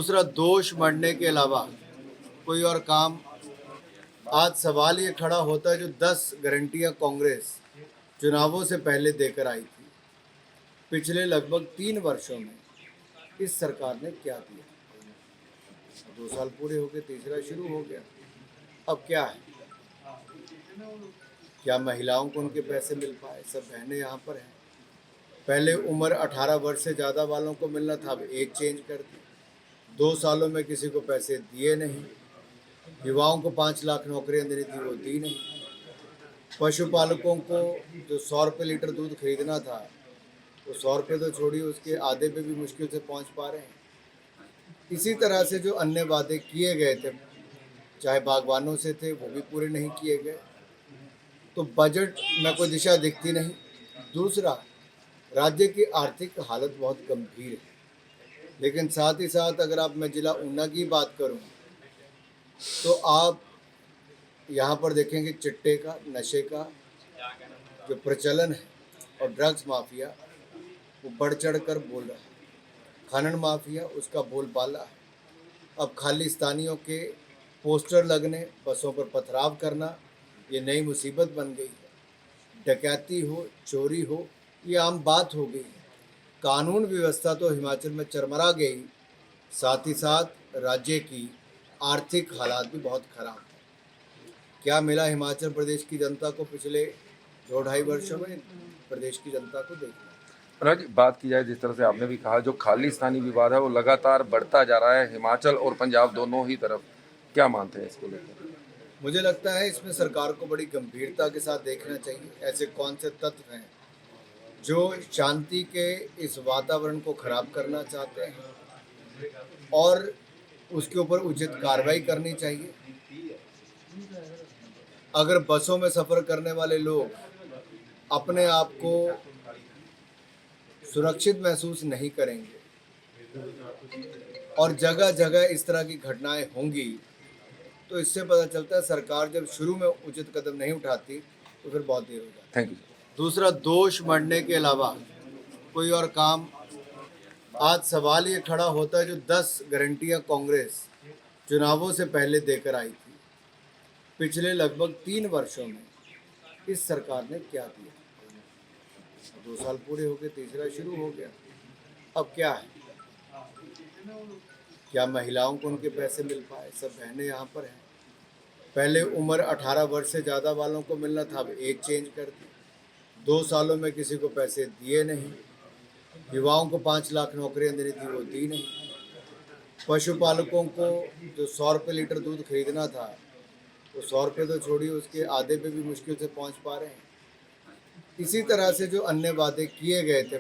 दूसरा दोष मढ़ने के अलावा कोई और काम। आज सवाल ये खड़ा होता है, जो 10 गारंटियां कांग्रेस चुनावों से पहले देकर आई थी, पिछले लगभग 3 वर्षों में इस सरकार ने क्या दिया। 2 साल पूरे हो गए, तीसरा शुरू हो गया। अब क्या है? क्या महिलाओं को उनके पैसे मिल पाए? सब बहनें यहाँ पर हैं। पहले उम्र 18 वर्ष से ज़्यादा वालों को मिलना था, अब एज चेंज कर दी। 2 सालों में किसी को पैसे दिए नहीं। युवाओं को 5 लाख नौकरियां देनी थी, वो दी नहीं। पशुपालकों को जो 100 रुपये लीटर दूध खरीदना था, वो 100 रुपये तो छोड़िए, उसके आधे पे भी मुश्किल से पहुंच पा रहे हैं। इसी तरह से जो अन्य वादे किए गए थे, चाहे बागवानों से थे, वो भी पूरे नहीं किए गए। तो बजट में कोई दिशा दिखती नहीं। दूसरा, राज्य की आर्थिक हालत बहुत गंभीर है। लेकिन साथ ही साथ अगर मैं जिला ऊना की बात करूं, तो आप यहाँ पर देखेंगे चिट्टे का, नशे का जो प्रचलन है और ड्रग्स माफिया वो बढ़ चढ़ कर बोल रहा है। खनन माफिया, उसका बोलबाला है। अब खालिस्तानियों के पोस्टर लगने, बसों पर पथराव करना, ये नई मुसीबत बन गई है। डकैती हो, चोरी हो, ये आम बात हो गई है। कानून व्यवस्था तो हिमाचल में चरमरा गई, साथ ही साथ राज्य की आर्थिक हालात भी बहुत खराब है। क्या मिला हिमाचल प्रदेश की जनता को पिछले 2-2.5 वर्षों में? प्रदेश की जनता को देखना। अनुराग जी, बात की जाए जिस तरह से आपने भी कहा, जो खालिस्तानी विवाद है वो लगातार बढ़ता जा रहा है हिमाचल और पंजाब दोनों ही तरफ, क्या मानते हैं इसको लेकर? मुझे लगता है इसमें सरकार को बड़ी गंभीरता के साथ देखना चाहिए। ऐसे कौन से तत्व हैं जो शांति के इस वातावरण को खराब करना चाहते हैं, और उसके ऊपर उचित कार्रवाई करनी चाहिए। अगर बसों में सफ़र करने वाले लोग अपने आप को सुरक्षित महसूस नहीं करेंगे और जगह जगह इस तरह की घटनाएं होंगी, तो इससे पता चलता है सरकार जब शुरू में उचित कदम नहीं उठाती तो फिर बहुत देर हो जाती है। Thank you. दूसरा, दोष मढ़ने के अलावा कोई और काम। आज सवाल ये खड़ा होता है, जो 10 गारंटियां कांग्रेस चुनावों से पहले देकर आई थी, पिछले लगभग 3 वर्षों में इस सरकार ने क्या दिया। 2 साल पूरे हो गए, तीसरा शुरू हो गया। अब क्या है? क्या महिलाओं को उनके पैसे मिल पाए? सब बहनें यहाँ पर हैं। पहले उम्र 18 वर्ष से ज़्यादा वालों को मिलना था, अब एज चेंज कर दी। 2 सालों में किसी को पैसे दिए नहीं। युवाओं को 5 लाख नौकरियां देनी थी, वो दी नहीं। पशुपालकों को जो 100 रुपये लीटर दूध खरीदना था, वो 100 रुपये तो छोड़िए, उसके आधे पे भी मुश्किल से पहुंच पा रहे हैं। इसी तरह से जो अन्य वादे किए गए थे,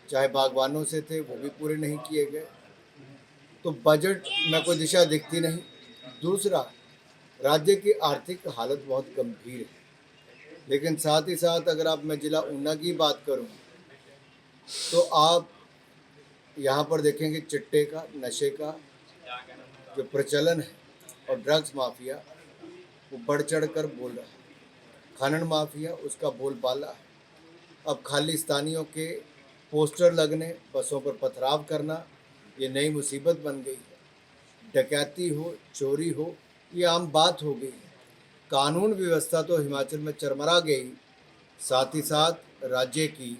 चाहे बागवानों से थे, वो भी पूरे नहीं किए गए। तो बजट में कोई दिशा दिखती नहीं। दूसरा, राज्य की आर्थिक हालत बहुत गंभीर है। लेकिन साथ ही साथ अगर मैं जिला ऊना की बात करूं, तो आप यहाँ पर देखेंगे चिट्टे का, नशे का जो प्रचलन है और ड्रग्स माफिया वो बढ़ चढ़ कर बोल रहा है। खनन माफिया, उसका बोलबाला है। अब खालिस्तानियों के पोस्टर लगने, बसों पर पथराव करना, ये नई मुसीबत बन गई है। डकैती हो, चोरी हो, ये आम बात हो गई है। कानून व्यवस्था तो हिमाचल में चरमरा गई, साथ ही साथ राज्य की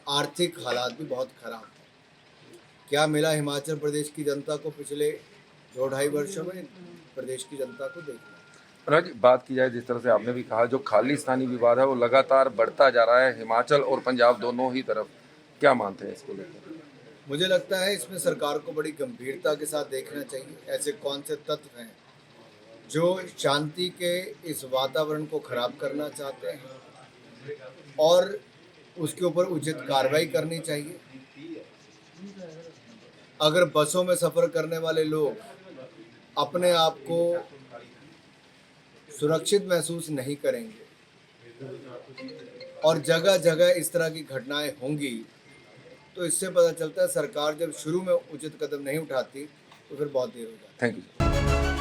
आर्थिक हालात भी बहुत खराब है। क्या मिला हिमाचल प्रदेश की जनता को पिछले 2-2.5 वर्षों में? प्रदेश की जनता को देखना। अनुराग जी, बात की जाए जिस तरह से आपने भी कहा, जो खालिस्तानी विवाद है वो लगातार बढ़ता जा रहा है हिमाचल और पंजाब दोनों ही तरफ, क्या मानते हैं इसको लेकर? मुझे लगता है इसमें सरकार को बड़ी गंभीरता के साथ देखना चाहिए। ऐसे कौन से तत्व हैं जो शांति के इस वातावरण को खराब करना चाहते हैं, और उसके ऊपर उचित कार्रवाई करनी चाहिए। अगर बसों में सफ़र करने वाले लोग अपने आप को सुरक्षित महसूस नहीं करेंगे और जगह जगह इस तरह की घटनाएं होंगी, तो इससे पता चलता है सरकार जब शुरू में उचित कदम नहीं उठाती तो फिर बहुत देर हो जाती है। Thank you.